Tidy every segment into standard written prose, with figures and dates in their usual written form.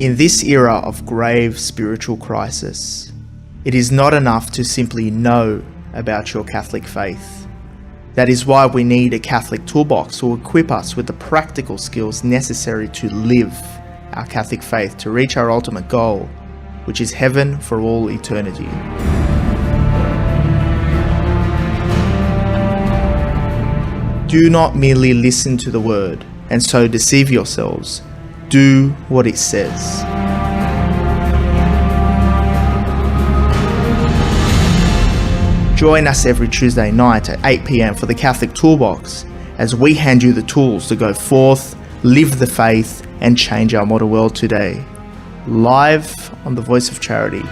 In this era of grave spiritual crisis, it is not enough to simply know about your Catholic faith. That is why we need a Catholic toolbox to equip us with the practical skills necessary to live our Catholic faith to reach our ultimate goal, which is heaven for all eternity. Do not merely listen to the word and so deceive yourselves. Do what it says. Join us every Tuesday night at 8 p.m. for the Catholic Toolbox as we hand you the tools to go forth, live the faith, and change our modern world today. Live on the Voice of Charity.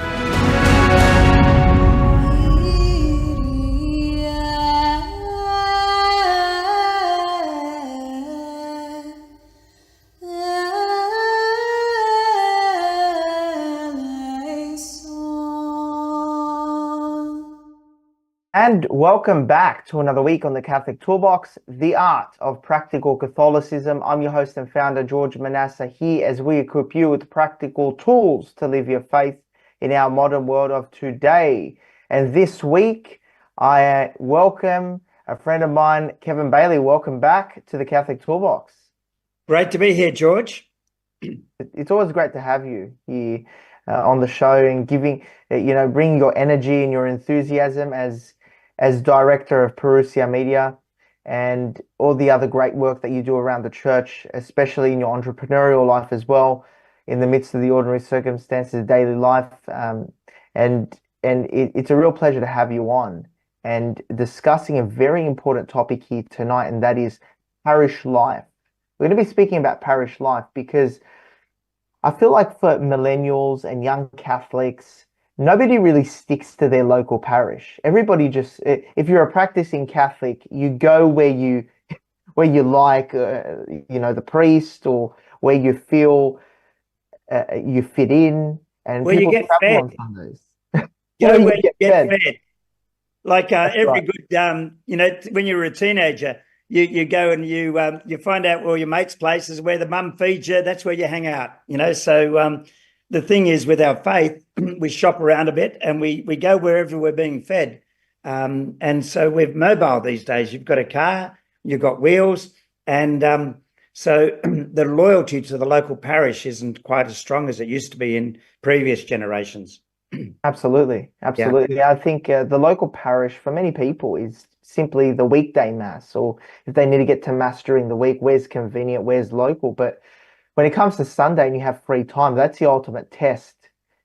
And welcome back to another week on the Catholic Toolbox, the Art of Practical Catholicism. I'm your host and founder, George Manassa, here as we equip you with practical tools to live your faith in our modern world of today. And this week, I welcome a friend of mine, Kevin Bailey. Welcome back to the Catholic Toolbox. Great to be here, George. It's always great to have you here on the show and bringing your energy and your enthusiasm as director of Parousia Media and all the other great work that you do around the church, especially in your entrepreneurial life as well, in the midst of the ordinary circumstances of daily life. It's a real pleasure to have you on and discussing a very important topic here tonight, and that is parish life. We're going to be speaking about parish life because I feel like for millennials and young Catholics, nobody really sticks to their local parish. Everybody just, if you're a practicing Catholic, you go where you like, the priest, or where you feel you fit in, and where you get fed. On Sundays. Where you get fed. Like every right. Good, when you were a teenager, you go and you find out where your mate's place is, where the mum feeds you. That's where you hang out. So. The thing is, with our faith, we shop around a bit and we go wherever we're being fed. And so we're mobile these days. You've got a car, you've got wheels. And so the loyalty to the local parish isn't quite as strong as it used to be in previous generations. Absolutely. Yeah. I think the local parish for many people is simply the weekday mass, or if they need to get to mass during the week, where's convenient, where's local. But when it comes to Sunday and you have free time, that's the ultimate test.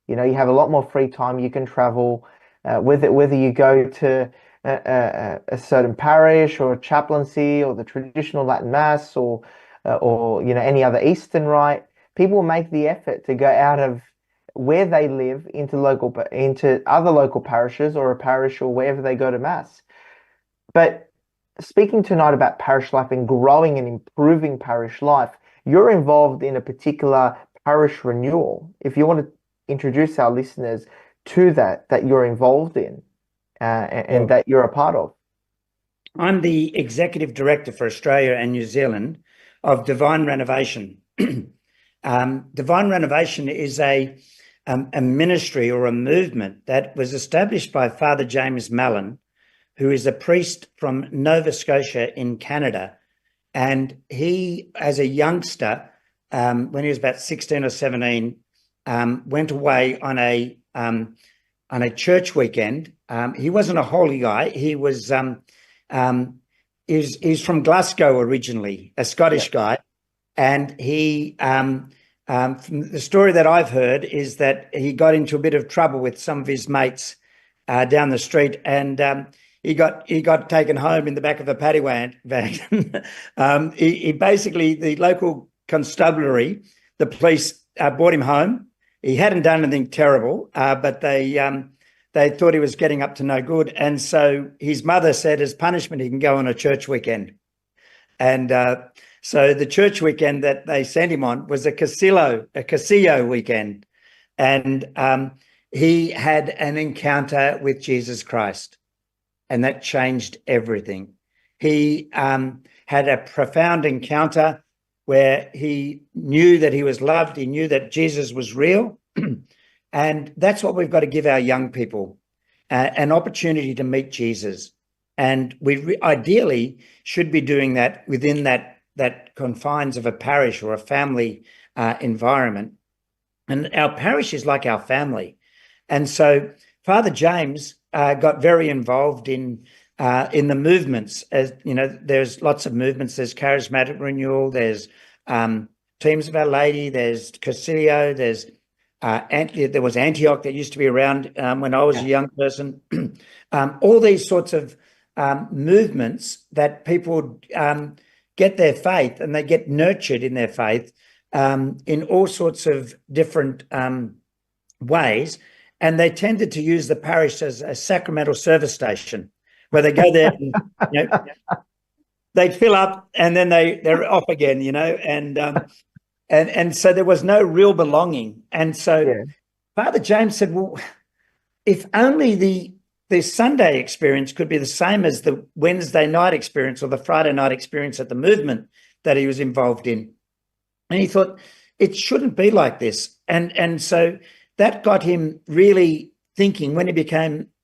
You have a lot more free time. You can travel whether you go to a certain parish or a chaplaincy or the traditional Latin Mass or any other Eastern rite. People will make the effort to go out of where they live into other local parishes or a parish or wherever they go to Mass. But speaking tonight about parish life and growing and improving parish life, you're involved in a particular parish renewal. If you want to introduce our listeners to that you're involved in and that you're a part of. I'm the Executive Director for Australia and New Zealand of Divine Renovation. Divine Renovation is a ministry or a movement that was established by Father James Mallon, who is a priest from Nova Scotia in Canada. And he, as a youngster, when he was about 16 or 17, went away on a church weekend. He wasn't a holy guy. He was he's from Glasgow originally, a Scottish guy. And he, from the story that I've heard, is that he got into a bit of trouble with some of his mates down the street, and he got taken home in the back of a paddy wagon. He basically, the local constabulary, the police brought him home. He hadn't done anything terrible, but they thought he was getting up to no good. And so his mother said, as punishment, he can go on a church weekend. And so the church weekend that they sent him on was a Casillo weekend. And he had an encounter with Jesus Christ. And that changed everything. He had a profound encounter where he knew that he was loved, he knew that Jesus was real. And that's what we've got to give our young people, an opportunity to meet Jesus. And we ideally should be doing that within that confines of a parish or a family environment. And our parish is like our family. And so Father James got very involved in the movements. As you know, there's lots of movements. There's Charismatic Renewal, there's Teams of Our Lady, there's Concilio, there was Antioch that used to be around when I was a young person. All these sorts of movements that people get their faith, and they get nurtured in their faith in all sorts of different ways. And they tended to use the parish as a sacramental service station, where they go there, and, they fill up and then they're off again, and so there was no real belonging. And so Father James said, well, if only the Sunday experience could be the same as the Wednesday night experience or the Friday night experience at the movement that he was involved in. And he thought, it shouldn't be like this. And so that got him really thinking when he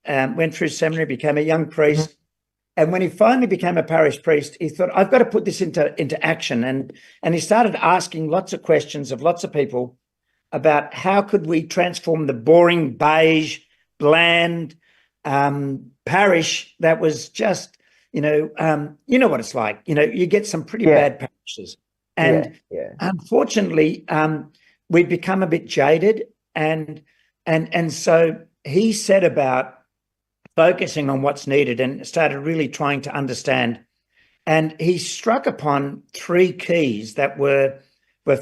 went through seminary, became a young priest. And when he finally became a parish priest, he thought, I've got to put this into action. And he started asking lots of questions of lots of people about how could we transform the boring, beige, bland parish that was just, you know what it's like. You get some pretty bad parishes. And unfortunately, we'd become a bit jaded. And so he set about focusing on what's needed and started really trying to understand. And he struck upon three keys that were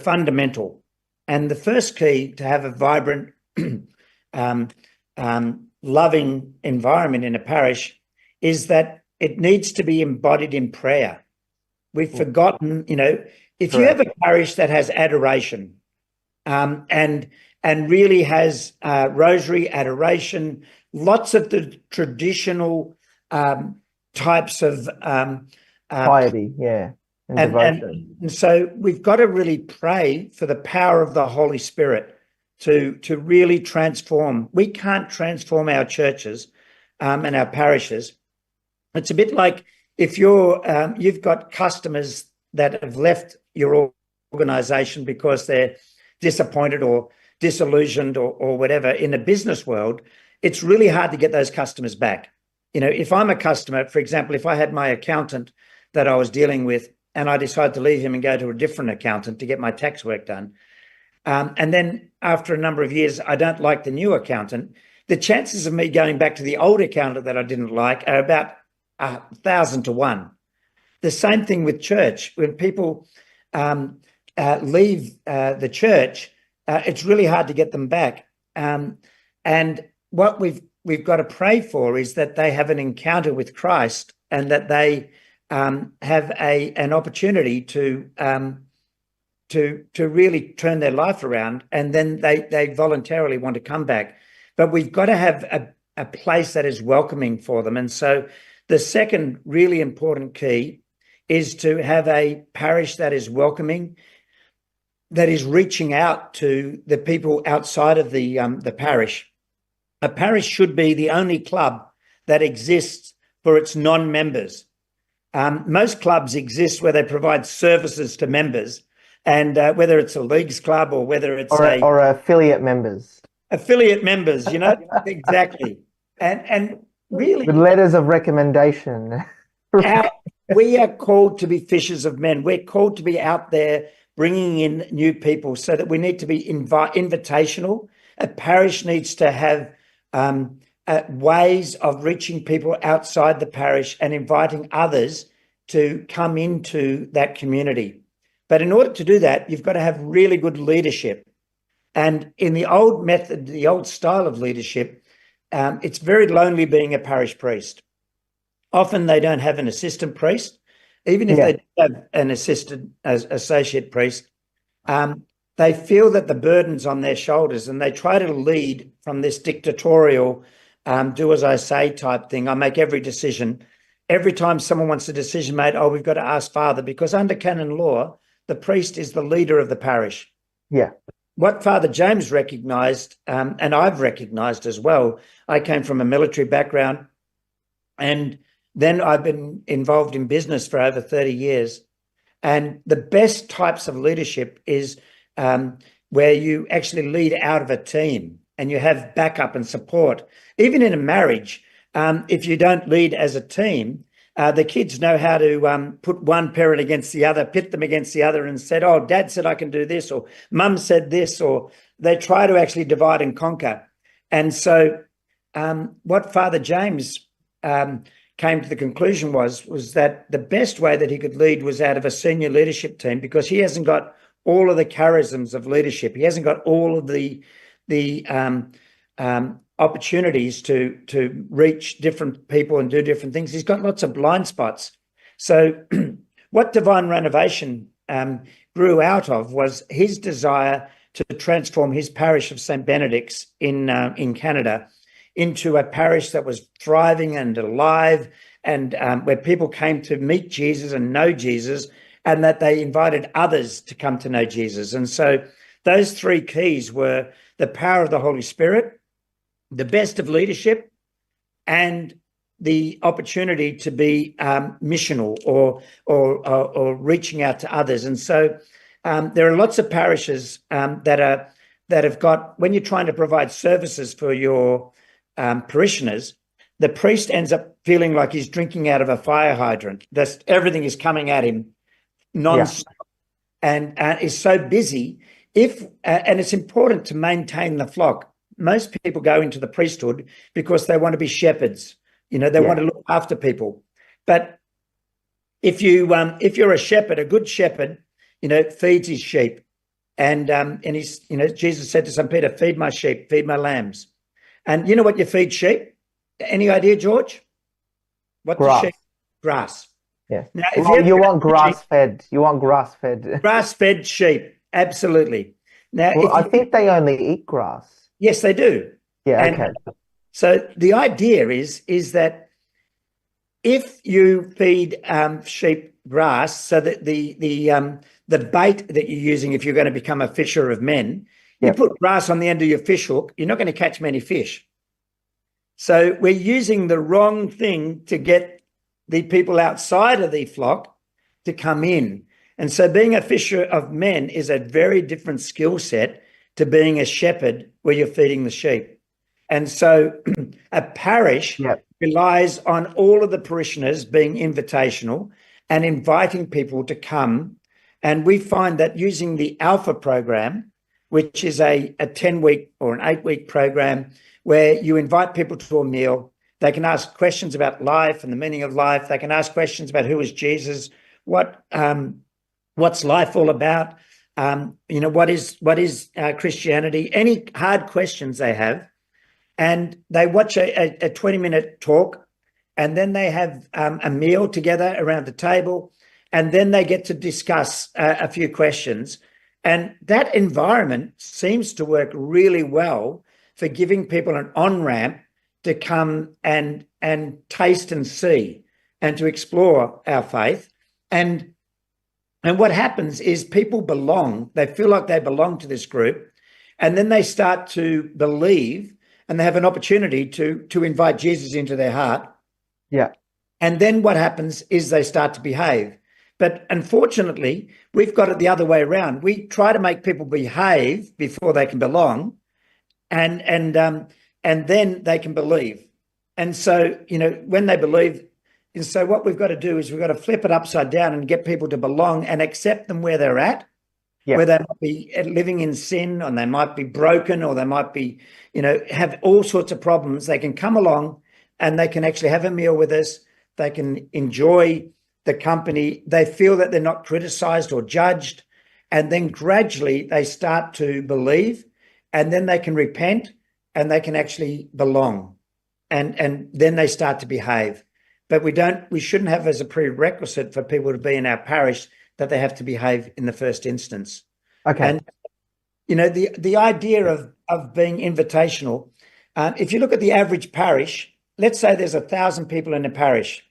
fundamental. And the first key to have a vibrant, loving environment in a parish is that it needs to be embodied in prayer. We've forgotten, if you have a parish that has adoration and really has rosary, adoration, lots of the traditional types of piety, and devotion. And so we've got to really pray for the power of the Holy Spirit to really transform. We can't transform our churches and our parishes. It's a bit like if you've got customers that have left your organisation because they're disappointed or disillusioned or whatever in the business world. It's really hard to get those customers back. If I'm a customer, for example, if I had my accountant that I was dealing with and I decided to leave him and go to a different accountant to get my tax work done, and then after a number of years, I don't like the new accountant, the chances of me going back to the old accountant that I didn't like are about 1,000 to 1. The same thing with church. When people leave the church, it's really hard to get them back. And what we've got to pray for is that they have an encounter with Christ and that they have an opportunity to really turn their life around, and then they voluntarily want to come back. But we've got to have a place that is welcoming for them. And so the second really important key is to have a parish that is welcoming, that is reaching out to the people outside of the parish. A parish should be the only club that exists for its non-members. Most clubs exist where they provide services to members, and whether it's a leagues club or whether it's or affiliate members. Affiliate members, exactly. And really, with letters of recommendation. We are called to be fishers of men. We're called to be out there bringing in new people, so that we need to be invitational. A parish needs to have ways of reaching people outside the parish and inviting others to come into that community. But in order to do that, you've got to have really good leadership. And in the old method, the old style of leadership, it's very lonely being a parish priest. Often they don't have an assistant priest. Even if they have an associate priest, they feel that the burden's on their shoulders, and they try to lead from this dictatorial, do as I say type thing. I make every decision. Every time someone wants a decision made, we've got to ask Father, because under canon law, the priest is the leader of the parish. Yeah. What Father James recognised, and I've recognised as well, I came from a military background, and then I've been involved in business for over 30 years. And the best types of leadership is where you actually lead out of a team and you have backup and support. Even in a marriage, if you don't lead as a team, the kids know how to put one parent against the other, pit them against the other, and said, oh, dad said I can do this, or mum said this, or they try to actually divide and conquer. And so what Father James came to the conclusion was that the best way that he could lead was out of a senior leadership team, because he hasn't got all of the charisms of leadership. He hasn't got all of the opportunities to reach different people and do different things. He's got lots of blind spots. So what Divine Renovation grew out of was his desire to transform his parish of St. Benedict's in Canada into a parish that was thriving and alive, and where people came to meet Jesus and know Jesus, and that they invited others to come to know Jesus. And so those three keys were the power of the Holy Spirit, the best of leadership, and the opportunity to be missional or reaching out to others. And so there are lots of parishes that have got, when you're trying to provide services for your parishioners, the priest ends up feeling like he's drinking out of a fire hydrant. Everything is coming at him non-stop, and is so busy. And it's important to maintain the flock. Most people go into the priesthood because they want to be shepherds. They want to look after people. But if you're a shepherd, a good shepherd, feeds his sheep, and he's, Jesus said to St. Peter, "Feed my sheep, feed my lambs." And you know what you feed sheep? Any idea, George? What Grass. the sheep? Grass. Yeah. Now, you want grass-fed. You want grass-fed. Grass-fed sheep, absolutely. Now, I think they only eat grass. Yes, they do. Yeah. And okay. so the idea is that if you feed sheep grass, so that the bait that you're using, if you're going to become a fisher of men, you put grass on the end of your fish hook, you're not going to catch many fish. So we're using the wrong thing to get the people outside of the flock to come in. And so being a fisher of men is a very different skill set to being a shepherd where you're feeding the sheep. And so a parish relies on all of the parishioners being invitational and inviting people to come. And we find that using the Alpha program, which is a 10-week or an 8-week program where you invite people to a meal, they can ask questions about life and the meaning of life. They can ask questions about who is Jesus, what's life all about, what is Christianity, any hard questions they have. And they watch a 20-minute talk, and then they have a meal together around the table, and then they get to discuss a few questions. And that environment seems to work really well for giving people an on-ramp to come and taste and see and to explore our faith. And what happens is people belong. They feel like they belong to this group, and then they start to believe, and they have an opportunity to invite Jesus into their heart. Yeah. And then what happens is they start to behave. But unfortunately, we've got it the other way around. We try to make people behave before they can belong, and then they can believe. And so, when they believe, and so what we've got to do is we've got to flip it upside down and get people to belong and accept them where they're at, where they might be living in sin, or they might be broken, or they might be, have all sorts of problems. They can come along and they can actually have a meal with us. They can enjoy the company. They feel that they're not criticized or judged. And then gradually they start to believe, and then they can repent, and they can actually belong. And then they start to behave. But we shouldn't have as a prerequisite for people to be in our parish that they have to behave in the first instance. Okay. And, the idea of being invitational, if you look at the average parish, let's say there's 1,000 people in a parish.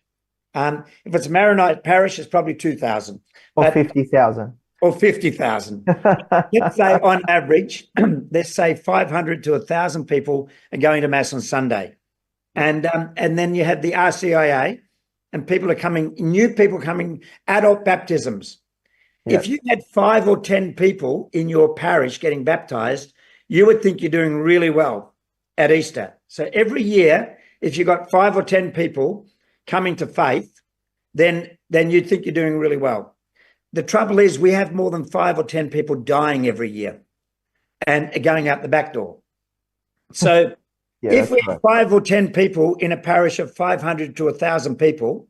If it's a Maronite parish, it's probably 2,000. Or 50,000. or 50,000. Let's say on average, let's say 500 to 1,000 people are going to Mass on Sunday. And then you have the RCIA, and people are coming, new people coming, adult baptisms. Yes. If you had 5 or 10 people in your parish getting baptized, you would think you're doing really well at Easter. So every year, if you got 5 or 10 people coming to faith, then you'd think you're doing really well. The trouble is we have more than 5 or 10 people dying every year and going out the back door. So if we have 5 or 10 people in a parish of 500 to 1,000 people,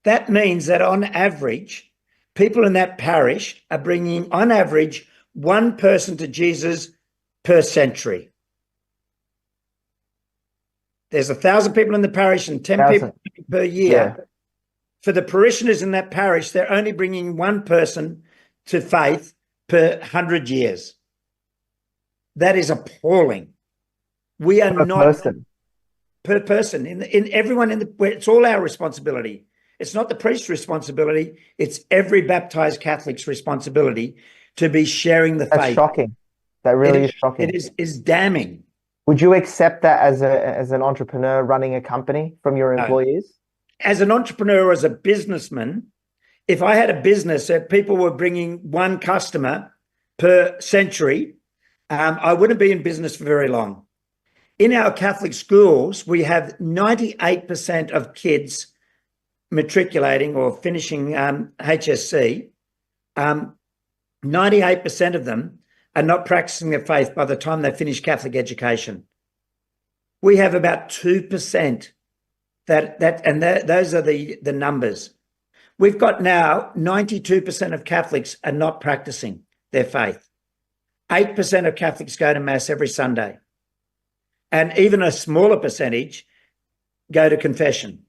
that means that on average, people in that parish are bringing, on average, one person to Jesus per century. There's 1,000 people in the parish and 10 people per year. Yeah. For the parishioners in that parish, they're only bringing one person to faith per 100 years. That is appalling. We are per person. In everyone in the, it's all our responsibility. It's not the priest's responsibility. It's every baptized Catholic's responsibility to be sharing the faith. That's shocking. That really is shocking. It is damning. Would you accept that as an entrepreneur running a company from your employees? As an entrepreneur, as a businessman, if I had a business that people were bringing one customer per century, I wouldn't be in business for very long. In our Catholic schools, we have 98% of kids matriculating or finishing HSC. 98% of them are not practicing their faith by the time they finish Catholic education. We have about 2%. Those are the numbers. We've got now 92% of Catholics are not practicing their faith. 8% of Catholics go to Mass every Sunday. And even a smaller percentage go to confession.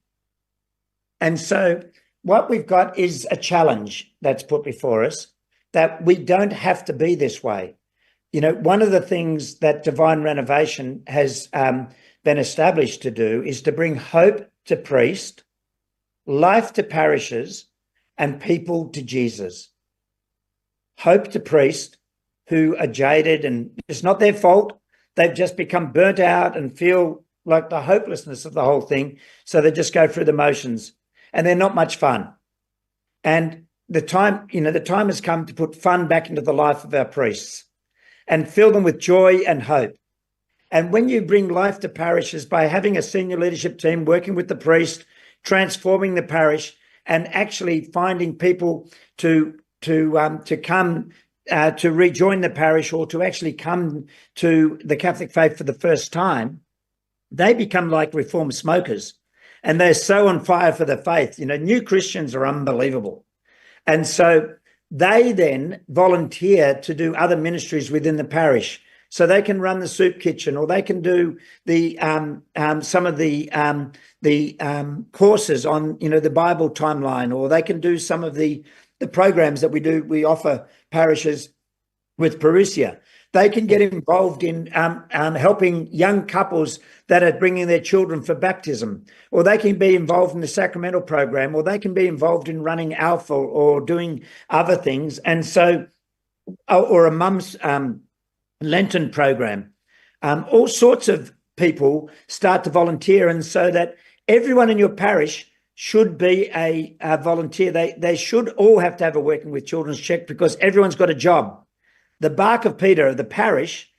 And so what we've got is a challenge that's put before us, that we don't have to be this way. You know, one of the things that Divine Renovation has been established to do is to bring hope to priest, life to parishes, and people to Jesus. Hope to priest who are jaded, and it's not their fault. They've just become burnt out and feel like the hopelessness of the whole thing. So they just go through the motions, and they're not much fun. And the time has come to put fun back into the life of our priests and fill them with joy and hope. And when you bring life to parishes by having a senior leadership team working with the priest, transforming the parish, and actually finding people to come to rejoin the parish or to actually come to the Catholic faith for the first time, they become like reformed smokers, and they're so on fire for the faith. You know, new Christians are unbelievable. And so they then volunteer to do other ministries within the parish. So they can run the soup kitchen, or they can do the some of the courses on, you know, the Bible timeline, or they can do some of the programs that we offer parishes with Parousia. They can get involved in helping young couples that are bringing their children for baptism, or they can be involved in the sacramental program, or they can be involved in running Alpha or doing other things. And so, or a mum's Lenten program. All sorts of people start to volunteer, and so that everyone in your parish should be a volunteer. They should all have to have a working with children's check, because everyone's got a job. The bark of Peter, the parish,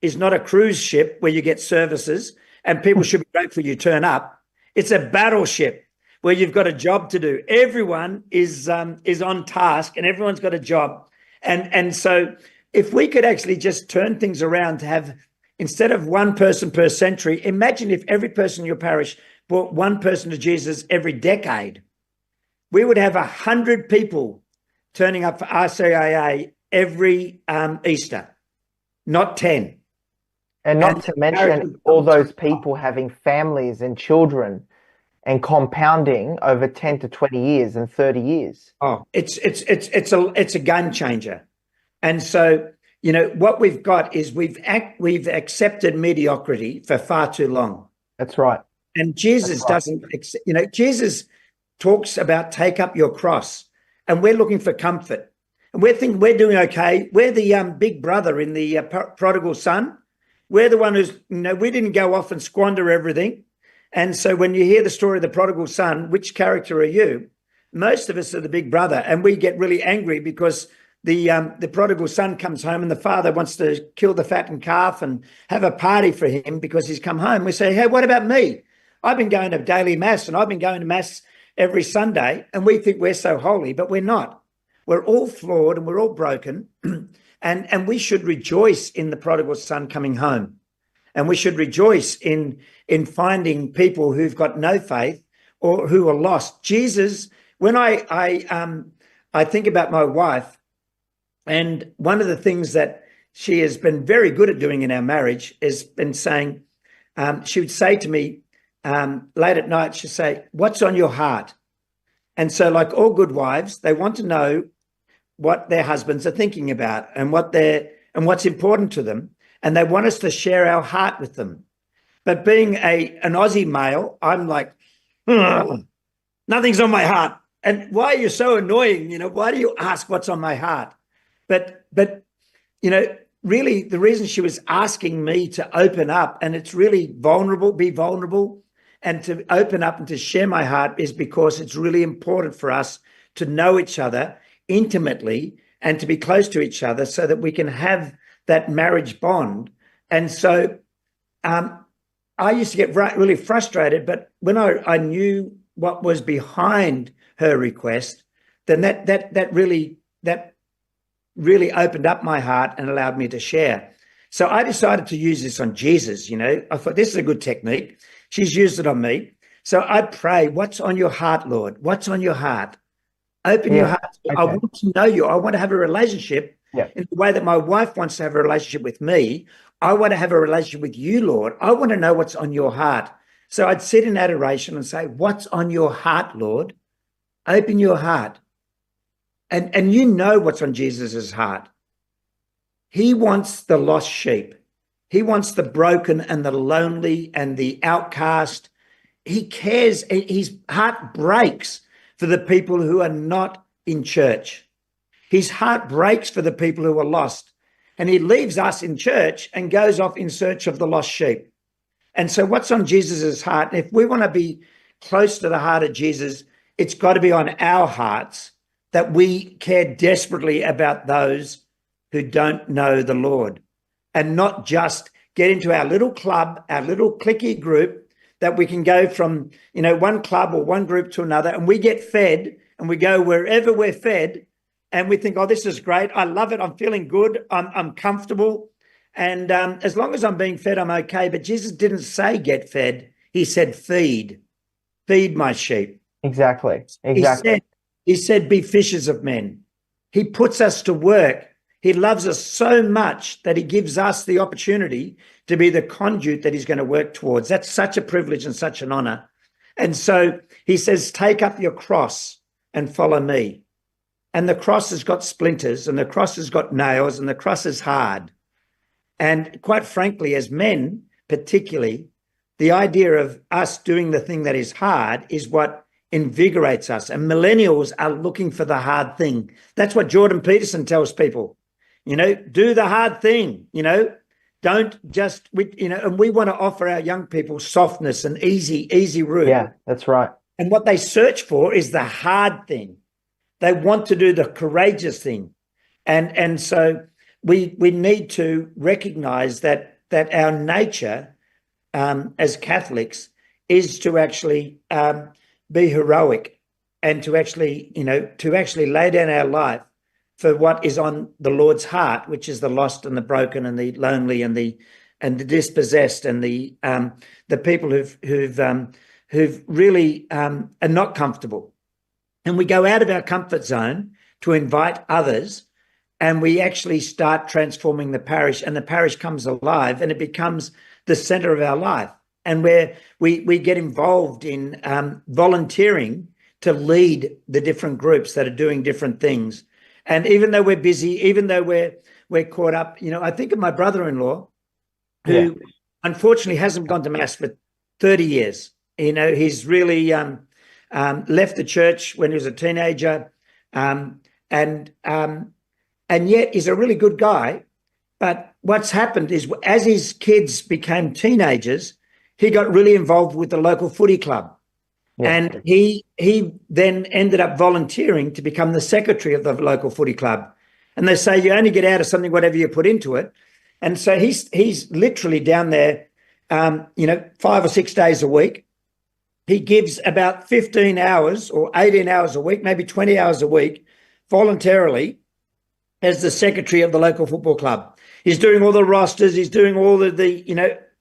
is not a cruise ship where you get services and people should be grateful you turn up. It's a battleship where you've got a job to do. Everyone is on task, and everyone's got a job. And so if we could actually just turn things around to have, instead of one person per century, imagine if every person in your parish brought one person to Jesus every decade. We would have 100 people turning up for RCIA every Easter, not 10. And not to mention all those people having families and children and compounding over 10 to 20 years and 30 years. Oh, it's a game changer. And so, you know, what we've got is we've accepted mediocrity for far too long. That's right. And Jesus doesn't, you know, Jesus talks about take up your cross, and we're looking for comfort. And we're thinking we're doing okay. We're the big brother in the prodigal son. We're the one who's, we didn't go off and squander everything. And so when you hear the story of the prodigal son, which character are you? Most of us are the big brother, and we get really angry because the prodigal son comes home and the father wants to kill the fattened calf and have a party for him because he's come home. We say, hey, what about me? I've been going to daily mass and I've been going to mass every Sunday, and we think we're so holy, but we're not. We're all flawed and we're all broken, and we should rejoice in the prodigal son coming home. And we should rejoice in finding people who've got no faith or who are lost. Jesus, when I think about my wife, and one of the things that she has been very good at doing in our marriage has been saying, she would say to me late at night, she'd say, what's on your heart? And so like all good wives, they want to know what their husbands are thinking about and what's important to them. And they want us to share our heart with them. But being an Aussie male, I'm like, nothing's on my heart. And why are you so annoying? Why do you ask what's on my heart? But really the reason she was asking me to open up, and it's really be vulnerable and to open up and to share my heart, is because it's really important for us to know each other intimately and to be close to each other so that we can have that marriage bond. And so I used to get really frustrated, but when I knew what was behind her request, then that really opened up my heart and allowed me to share. So I decided to use this on Jesus. I thought this is a good technique. She's used it on me. So I pray, what's on your heart, Lord? What's on your heart? Open your heart. Okay. I want to know you. I want to have a relationship in the way that my wife wants to have a relationship with me. I want to have a relationship with you, Lord. I want to know what's on your heart. So I'd sit in adoration and say, what's on your heart, Lord? Open your heart. And you know what's on Jesus's heart. He wants the lost sheep. He wants the broken and the lonely and the outcast. He cares. His heart breaks for the people who are not in church. His heart breaks for the people who are lost. And he leaves us in church and goes off in search of the lost sheep. And so what's on Jesus's heart? If we want to be close to the heart of Jesus, it's got to be on our hearts that we care desperately about those who don't know the Lord, and not just get into our little club, our little cliquey group, that we can go from, one club or one group to another, and we get fed and we go wherever we're fed and we think, oh, this is great. I love it. I'm feeling good. I'm comfortable. And as long as I'm being fed, I'm okay. But Jesus didn't say get fed. He said feed my sheep. Exactly. He said be fishers of men. He puts us to work. He loves us so much that he gives us the opportunity to be the conduit that he's going to work towards. That's such a privilege and such an honor. And so he says, take up your cross and follow me. And the cross has got splinters, and the cross has got nails, and the cross is hard. And quite frankly, as men particularly, the idea of us doing the thing that is hard is what invigorates us. And millennials are looking for the hard thing. That's what Jordan Peterson tells people. Do the hard thing, don't just, and we want to offer our young people softness and easy route. Yeah, that's right. And what they search for is the hard thing. They want to do the courageous thing. And so we need to recognize that our nature as Catholics is to actually be heroic and to actually lay down our life for what is on the Lord's heart, which is the lost and the broken and the lonely and the dispossessed and the people who've really are not comfortable. And we go out of our comfort zone to invite others, and we actually start transforming the parish, and the parish comes alive and it becomes the center of our life. And where we get involved in volunteering to lead the different groups that are doing different things. And even though we're busy, even though we're caught up, I think of my brother-in-law who unfortunately hasn't gone to mass for 30 years. He's really left the church when he was a teenager. And and yet he's a really good guy. But what's happened is as his kids became teenagers, he got really involved with the local footy club. Yeah. And he then ended up volunteering to become the secretary of the local footy club. And they say you only get out of something whatever you put into it. And so he's literally down there, 5 or 6 days a week. He gives about 15 hours or 18 hours a week, maybe 20 hours a week, voluntarily as the secretary of the local football club. He's doing all the rosters. He's doing all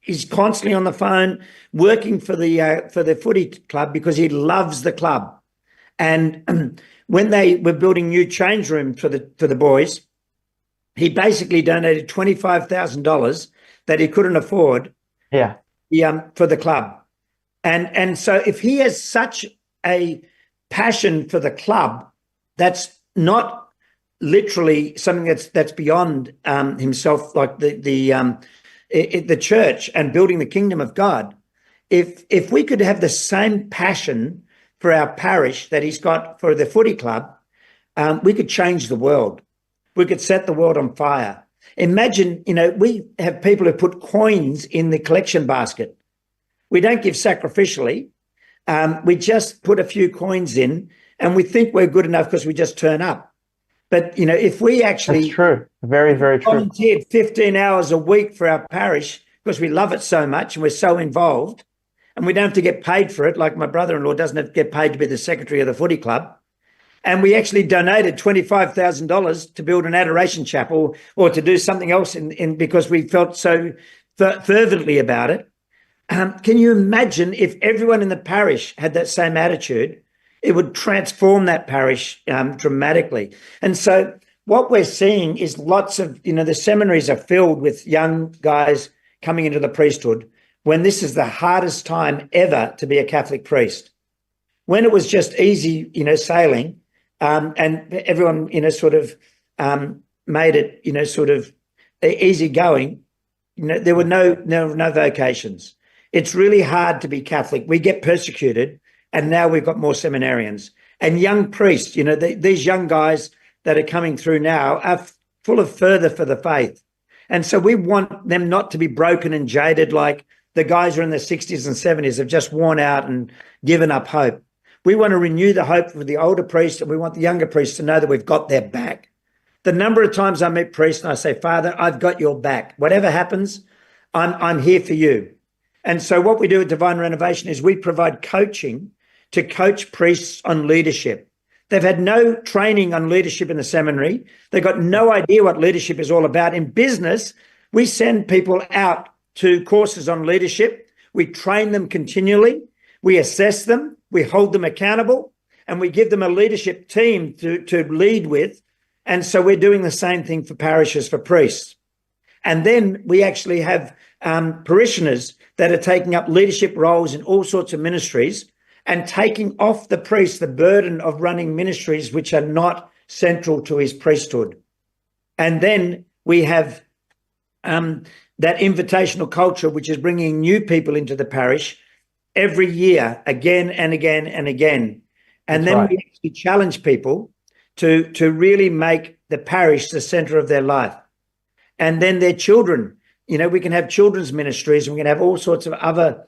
he's constantly on the phone working for the footy club because he loves the club. And when they were building new change rooms for the boys, he basically donated $25,000 that he couldn't afford. Yeah. For the club. And so if he has such a passion for the club, that's not literally something that's beyond himself, like the church and building the kingdom of God. If we could have the same passion for our parish that he's got for the footy club, we could change the world. We could set the world on fire. Imagine, we have people who put coins in the collection basket. We don't give sacrificially. We just put a few coins in and we think we're good enough because we just turn up. But, if we actually... That's true. Very, very true. Volunteered 15 hours a week for our parish because we love it so much and we're so involved and we don't have to get paid for it, like my brother-in-law doesn't have to get paid to be the secretary of the footy club. And we actually donated $25,000 to build an adoration chapel or to do something else in because we felt so fervently about it. Can you imagine if everyone in the parish had that same attitude? It would transform that parish dramatically. And so what we're seeing is lots of, the seminaries are filled with young guys coming into the priesthood when this is the hardest time ever to be a Catholic priest. When it was just easy, sailing, and everyone, made it, sort of easy going, there were no vocations. It's really hard to be Catholic. We get persecuted, and now we've got more seminarians. And young priests, these young guys that are coming through now are full of fervour for the faith. And so we want them not to be broken and jaded like the guys who are in their 60s and 70s have just worn out and given up hope. We want to renew the hope for the older priests, and we want the younger priests to know that we've got their back. The number of times I meet priests and I say, Father, I've got your back. Whatever happens, I'm here for you. And so what we do at Divine Renovation is we provide coaching to coach priests on leadership. They've had no training on leadership in the seminary. They've got no idea what leadership is all about. In business, we send people out to courses on leadership. We train them continually. We assess them. We hold them accountable. And we give them a leadership team to lead with. And so we're doing the same thing for parishes, for priests. And then we actually have parishioners that are taking up leadership roles in all sorts of ministries and taking off the priest the burden of running ministries which are not central to his priesthood. And then we have that invitational culture, which is bringing new people into the parish every year, again and again and again. And then we actually challenge people to really make the parish the centre of their life. And then their children, we can have children's ministries and we can have all sorts of other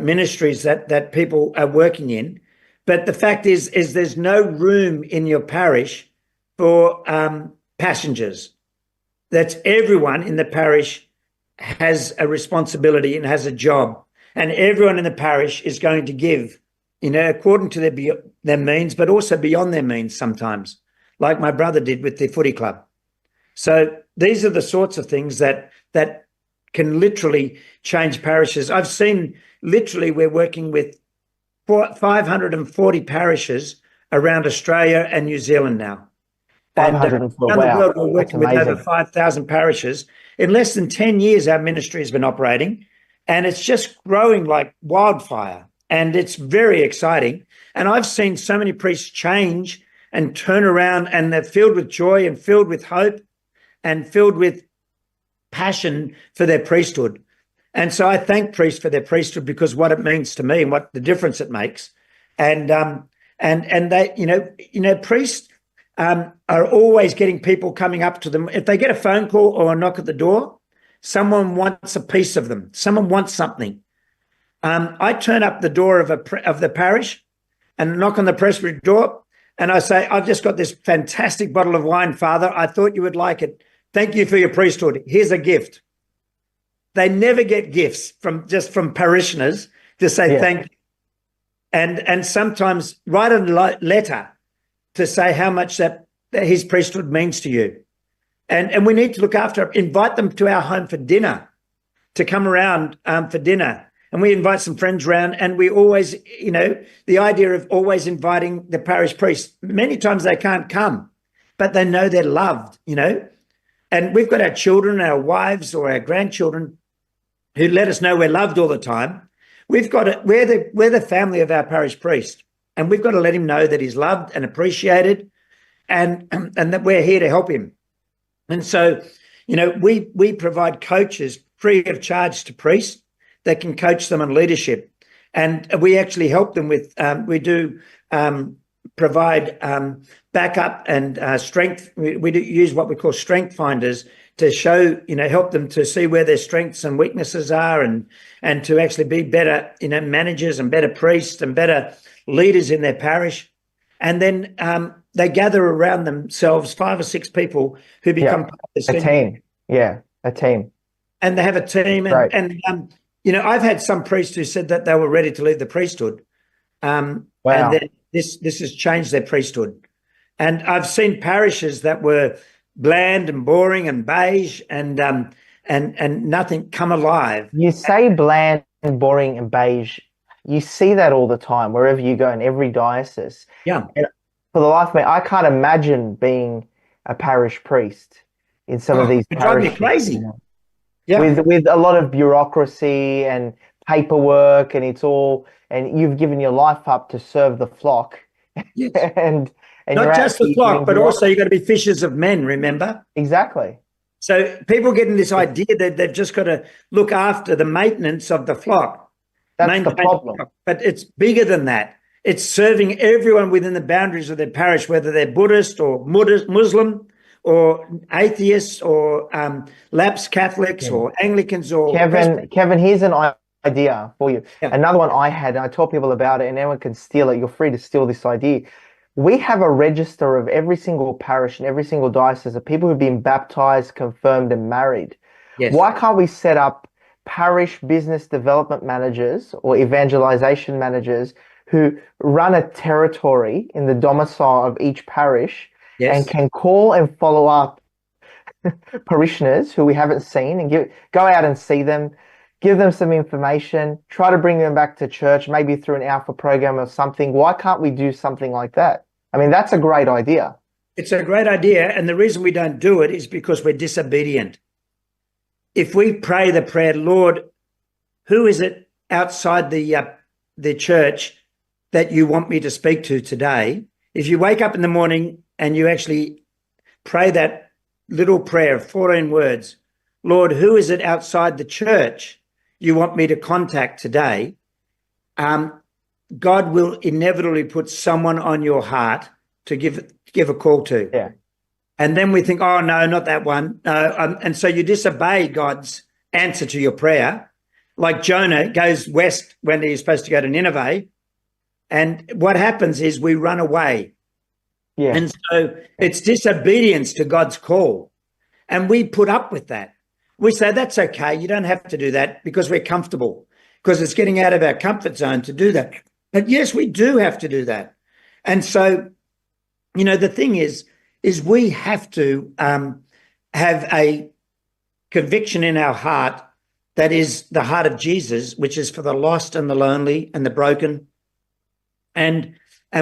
ministries that people are working in. But the fact is there's no room in your parish for passengers. That's everyone in the parish has a responsibility and has a job. And everyone in the parish is going to give, according to their means, but also beyond their means sometimes, like my brother did with the footy club. So these are the sorts of things that can literally change parishes. I've seen literally we're working with 540 parishes around Australia and New Zealand now. 504, around wow. the world, we're working with over 5,000 parishes. In less than 10 years, our ministry has been operating, and it's just growing like wildfire, and it's very exciting. And I've seen so many priests change and turn around, and they're filled with joy and filled with hope and filled with passion for their priesthood. And so I thank priests for their priesthood because what it means to me and what the difference it makes. And they, priests are always getting people coming up to them. If they get a phone call or a knock at the door, someone wants a piece of them. Someone wants something. I turn up the door of the parish and knock on the presbytery door, and I say, "I've just got this fantastic bottle of wine, Father. I thought you would like it. Thank you for your priesthood. Here's a gift." They never get gifts from parishioners to say thank you. And sometimes write a letter to say how much that his priesthood means to you. And we need to look after, invite them to our home for dinner, to come around for dinner. And we invite some friends around, and we always, the idea of always inviting the parish priest, many times they can't come, but they know they're loved, And we've got our children, our wives or our grandchildren who let us know we're loved all the time. We're the family of our parish priest, and we've got to let him know that he's loved and appreciated, and that we're here to help him. And so, we provide coaches free of charge to priests that can coach them on leadership, and we actually help them with. We do provide backup and strength. We do use what we call strength finders to show, help them to see where their strengths and weaknesses are, and to actually be better, managers and better priests and better leaders in their parish. And then they gather around themselves 5 or 6 people who become part of this team. Yeah, a team. And they have a team. And I've had some priests who said that they were ready to leave the priesthood. Wow. And then this has changed their priesthood. And I've seen parishes that were bland and boring and beige and nothing come alive. You say bland and boring and beige. You see that all the time wherever you go in every diocese. Yeah. And for the life of me, I can't imagine being a parish priest in some of these parishes. It drives me crazy. Yeah. With a lot of bureaucracy and paperwork, and you've given your life up to serve the flock. Yes. and not just the flock, but also you've got to be fishers of men, remember? Exactly. So people getting this idea that they've just got to look after the maintenance of the flock. That's the problem. But it's bigger than that. It's serving everyone within the boundaries of their parish, whether they're Buddhist or Muslim or atheists or lapsed Catholics or Anglicans or... Kevin, here's an idea for you. Yeah. Another one I had, and I tell people about it, and anyone can steal it. You're free to steal this idea. We have a register of every single parish and every single diocese of people who've been baptized, confirmed, and married. Yes. Why can't we set up parish business development managers or evangelization managers who run a territory in the domicile of each parish and can call and follow up parishioners who we haven't seen and go out and see them, give them some information, try to bring them back to church, maybe through an Alpha program or something. Why can't we do something like that? I mean, that's a great idea. It's a great idea, and the reason we don't do it is because we're disobedient. If we pray the prayer, Lord, who is it outside the church that you want me to speak to today? If you wake up in the morning and you actually pray that little prayer of 14 words, Lord, who is it outside the church you want me to contact today? God will inevitably put someone on your heart to give a call to. Yeah. And then we think, oh, no, not that one. And so you disobey God's answer to your prayer. Like Jonah goes west when he's supposed to go to Nineveh. And what happens is we run away. Yeah. And so it's disobedience to God's call. And we put up with that. We say, that's okay. You don't have to do that because we're comfortable, because it's getting out of our comfort zone to do that. But yes, we do have to do that. And so, the thing is we have to have a conviction in our heart that is the heart of Jesus, which is for the lost and the lonely and the broken. And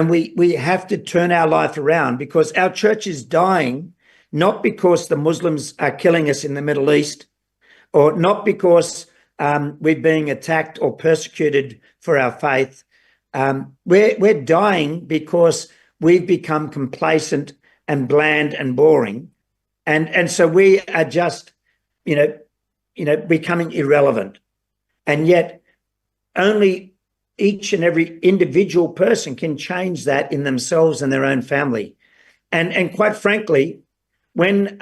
we have to turn our life around, because our church is dying, not because the Muslims are killing us in the Middle East, or not because we're being attacked or persecuted for our faith. We're dying because we've become complacent and bland and boring. And so we are just, becoming irrelevant. And yet only each and every individual person can change that in themselves and their own family. And quite frankly, when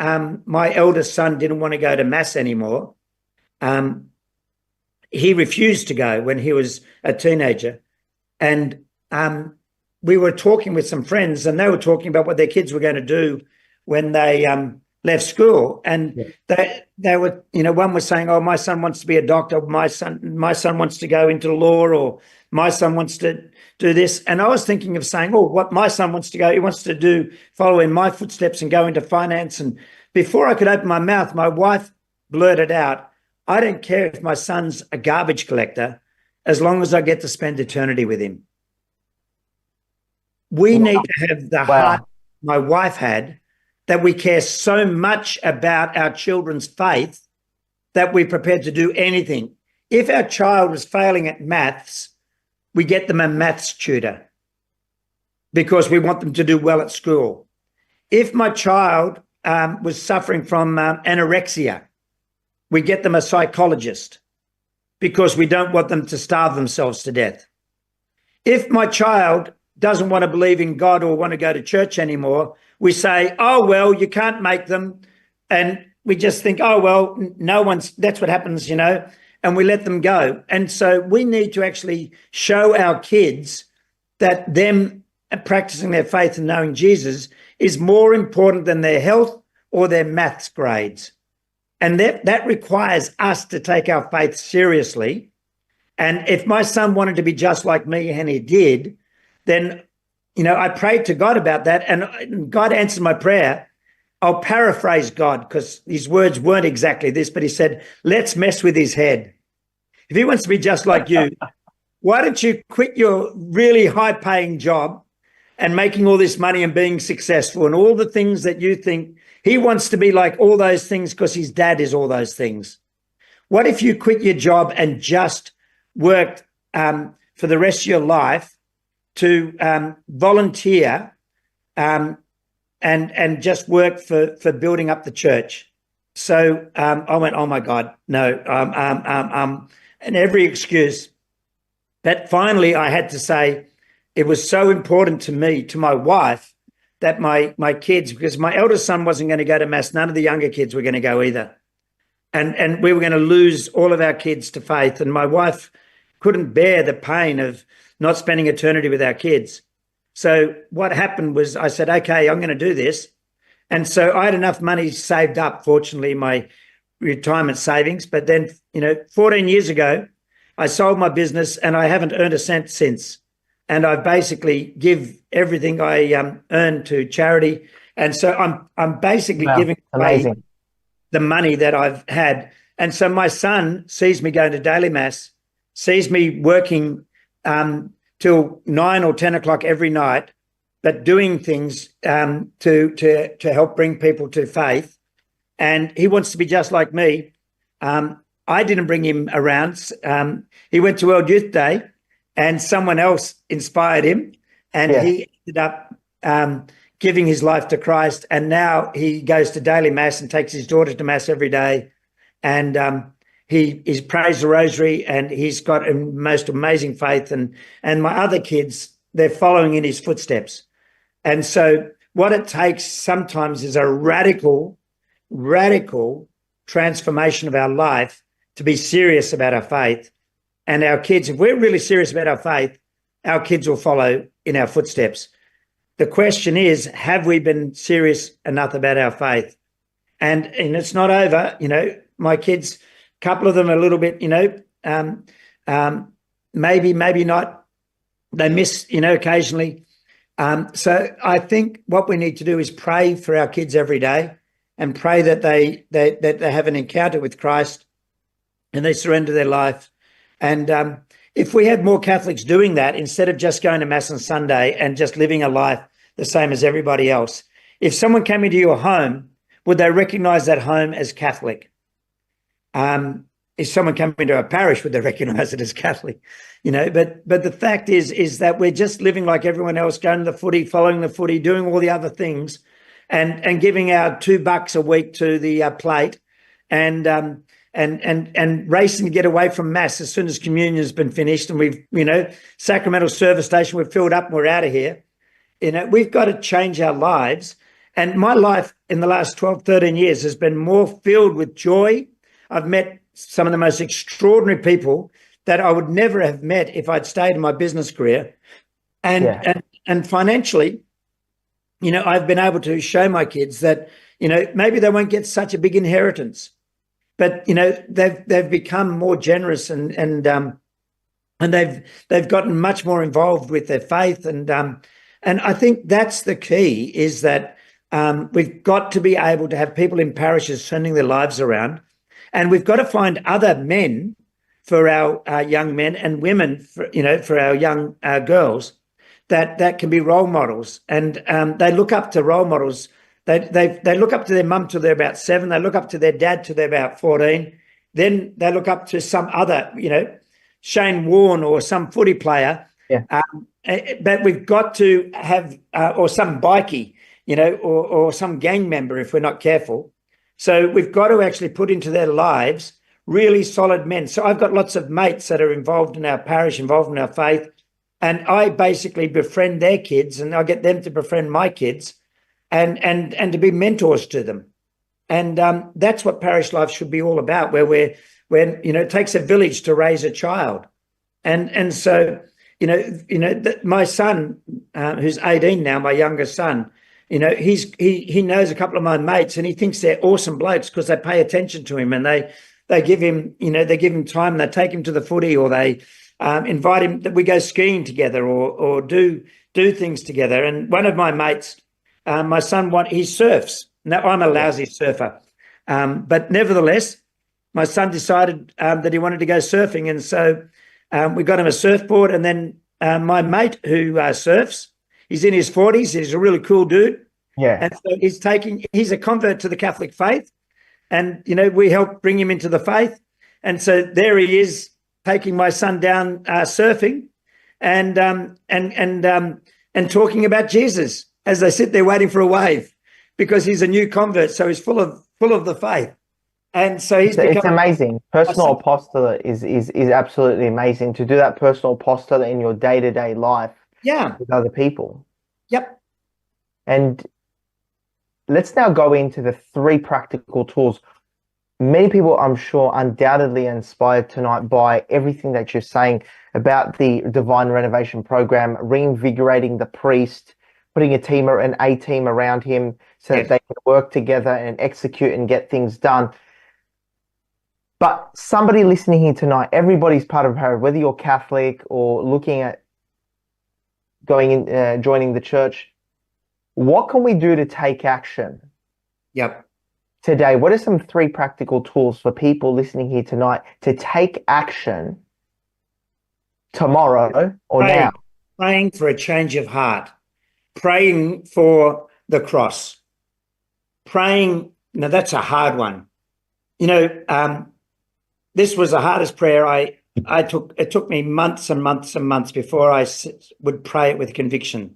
my eldest son didn't want to go to Mass anymore, he refused to go when he was a teenager. And we were talking with some friends, and they were talking about what their kids were going to do when they left school. And they were, one was saying, "Oh, my son wants to be a doctor. My son wants to go into law, or my son wants to do this." And I was thinking of saying, "Oh, what my son wants to go, he wants to follow in my footsteps and go into finance." And before I could open my mouth, my wife blurted out, "I don't care if my son's a garbage collector, as long as I get to spend eternity with him." We need to have the heart my wife had, that we care so much about our children's faith that we're prepared to do anything. If our child is failing at maths, we get them a maths tutor because we want them to do well at school. If my child was suffering from anorexia, we get them a psychologist because we don't want them to starve themselves to death. If my child doesn't want to believe in God or want to go to church anymore, we say, "Oh, well, you can't make them." And we just think, "Oh, well, that's what happens, and we let them go. And so we need to actually show our kids that them practicing their faith and knowing Jesus is more important than their health or their maths grades. And that requires us to take our faith seriously. And if my son wanted to be just like me, and he did, then, I prayed to God about that, and God answered my prayer. I'll paraphrase God because his words weren't exactly this, but he said, "Let's mess with his head. If he wants to be just like you, why don't you quit your really high-paying job and making all this money and being successful and all the things that you think he wants to be like all those things because his dad is all those things. What if you quit your job and just worked for the rest of your life to volunteer and just work for building up the church?" So I went, "Oh my God, no," and every excuse. But finally I had to say it was so important to me, to my wife, that my kids, because my eldest son wasn't going to go to Mass, none of the younger kids were going to go either. And we were going to lose all of our kids to faith. And my wife couldn't bear the pain of not spending eternity with our kids. So what happened was I said, "Okay, I'm going to do this." And so I had enough money saved up, fortunately, my retirement savings. But then, 14 years ago, I sold my business and I haven't earned a cent since. And I basically give everything I earn to charity. And so I'm basically giving away the money that I've had. And so my son sees me going to daily Mass, sees me working till 9 or 10 o'clock every night, but doing things to help bring people to faith. And he wants to be just like me. I didn't bring him around. He went to World Youth Day and someone else inspired him, and he ended up giving his life to Christ. And now he goes to daily Mass and takes his daughter to Mass every day. And he prays the rosary, and he's got a most amazing faith. And my other kids, they're following in his footsteps. And so what it takes sometimes is a radical transformation of our life to be serious about our faith. And our kids, if we're really serious about our faith, our kids will follow in our footsteps. The question is, have we been serious enough about our faith? And it's not over. My kids, a couple of them are a little bit, maybe not. They miss, occasionally. So I think what we need to do is pray for our kids every day and pray that they have an encounter with Christ and they surrender their life. And if we had more Catholics doing that, instead of just going to Mass on Sunday and just living a life the same as everybody else, if someone came into your home, would they recognize that home as Catholic? If someone came into a parish, would they recognize it as Catholic? But the fact is that we're just living like everyone else, going to the footy, following the footy, doing all the other things, and giving our $2 a week to the plate, and racing to get away from Mass as soon as communion has been finished, and we've, sacramental service station, we've filled up and we're out of here. we've got to change our lives. And my life in the last 12, 13 years has been more filled with joy. I've met some of the most extraordinary people that I would never have met if I'd stayed in my business career. And financially, I've been able to show my kids that, maybe they won't get such a big inheritance, but, they've become more generous and they've gotten much more involved with their faith. And I think that's the key, is that we've got to be able to have people in parishes turning their lives around, and we've got to find other men for our young men, and women for our young girls that can be role models. And they look up to role models. They look up to their mum till they're about 7. They look up to their dad till they're about 14. Then they look up to some other, Shane Warne or some footy player. Yeah. But we've got to have, or some bikie, or some gang member if we're not careful. So we've got to actually put into their lives really solid men. So I've got lots of mates that are involved in our parish, involved in our faith, and I basically befriend their kids, and I get them to befriend my kids, and to be mentors to them. And that's what parish life should be all about, where it takes a village to raise a child. And so, my son, who's 18 now, my youngest son, he knows a couple of my mates, and he thinks they're awesome blokes because they pay attention to him, and they give him, they give him time, and they take him to the footy, or they invite him that we go skiing together, or do things together. And one of my mates, my son, he surfs. Now, I'm a lousy surfer, but nevertheless, my son decided that he wanted to go surfing, and so we got him a surfboard. And then my mate who surfs, he's in his 40s. He's a really cool dude. Yeah. And so he's a convert to the Catholic faith, and we helped bring him into the faith. And so there he is, taking my son down surfing, and talking about Jesus as they sit there waiting for a wave, because he's a new convert, so he's full of the faith. And so it's amazing. Personal apostolate is absolutely amazing, to do that personal apostolate in your day-to-day life. Yeah. With other people. Yep. And let's now go into the 3 practical tools. Many people, I'm sure, undoubtedly inspired tonight by everything that you're saying about the Divine Renovation program, reinvigorating the priest, putting an A team around him so that they can work together and execute and get things done. But somebody listening here tonight, everybody's part of Herald, whether you're Catholic or looking at joining the church. What can we do to take action? Yep. Today, what are some 3 practical tools for people listening here tonight to take action tomorrow or now? Praying for a change of heart, praying for the cross, praying. Now, that's a hard one. This was the hardest prayer it took me months and months and months before I would pray it with conviction.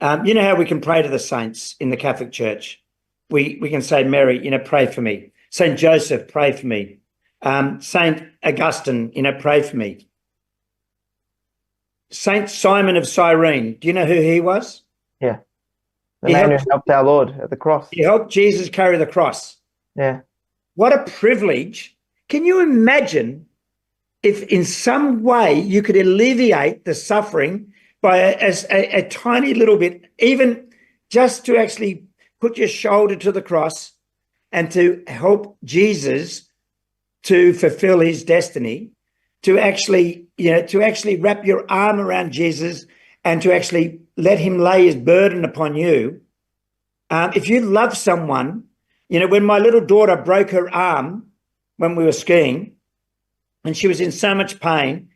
You know how we can pray to the saints in the Catholic Church? We can say, Mary, pray for me. Saint Joseph, pray for me. Saint Augustine, pray for me. Saint Simon of Cyrene, do you know who he was? Yeah. The man who helped our Lord at the cross. He helped Jesus carry the cross. Yeah. What a privilege. Can you imagine if in some way you could alleviate the suffering by a tiny little bit, even just to actually put your shoulder to the cross and to help Jesus to fulfill his destiny, to actually wrap your arm around Jesus and to actually let him lay his burden upon you. If you love someone, when my little daughter broke her arm when we were skiing, and she was in so much pain,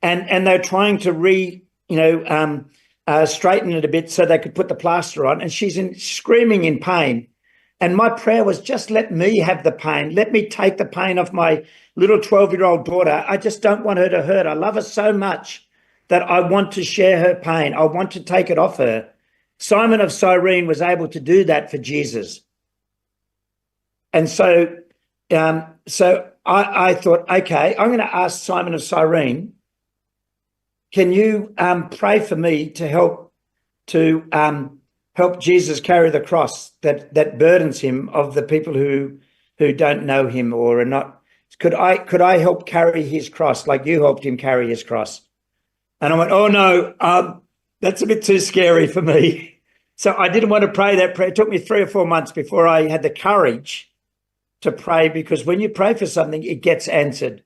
and they were trying to straighten it a bit so they could put the plaster on, and she's screaming in pain. And my prayer was, just let me have the pain. Let me take the pain off my little 12-year-old daughter. I just don't want her to hurt. I love her so much that I want to share her pain. I want to take it off her. Simon of Cyrene was able to do that for Jesus. And so I thought, okay, I'm going to ask Simon of Cyrene, can you pray for me to help to help Jesus carry the cross that burdens him of the people who don't know him or are not. Could I help carry his cross like you helped him carry his cross? And I went, oh no, that's a bit too scary for me. So I didn't want to pray that prayer. It took me 3 or 4 months before I had the courage to pray, because when you pray for something, it gets answered.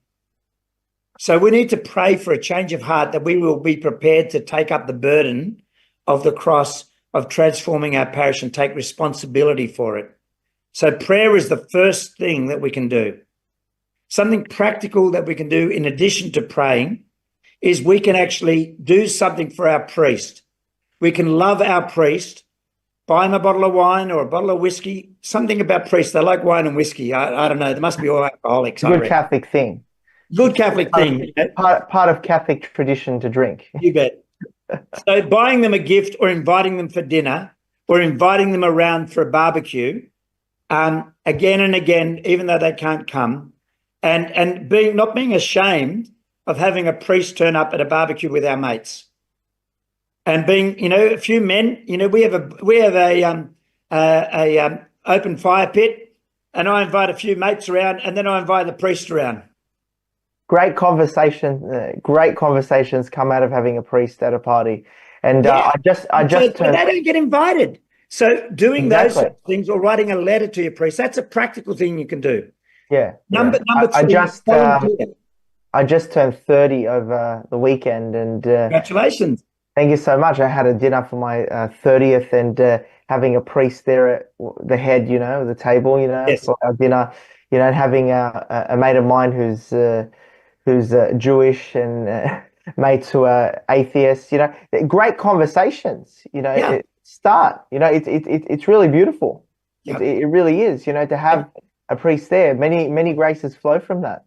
So we need to pray for a change of heart, that we will be prepared to take up the burden of the cross, of transforming our parish and take responsibility for it. So prayer is the first thing that we can do. Something practical that we can do in addition to praying is we can actually do something for our priest. We can love our priest, buy him a bottle of wine or a bottle of whiskey. Something about priests, they like wine and whiskey. I don't know. They must be all alcoholics. Good Catholic thing. Good Catholic thing. Part of Catholic tradition to drink. You bet. So buying them a gift or inviting them for dinner or inviting them around for a barbecue, again and again, even though they can't come, and not being ashamed of having a priest turn up at a barbecue with our mates. And being, a few men, we have a open fire pit, and I invite a few mates around, and then I invite the priest around. Great conversations come out of having a priest at a party. And I just they don't get invited. So doing those sort of things, or writing a letter to your priest, that's a practical thing you can do. Yeah. Number three. I just turned 30 over the weekend, and congratulations. Thank you so much. I had a dinner for my 30th, and having a priest there at the head, the table, yes. for our dinner, and having a mate of mine who's Jewish and mates who are atheists, great conversations, Yeah. it's really beautiful. Yeah. It really is, to have a priest there. Many graces flow from that.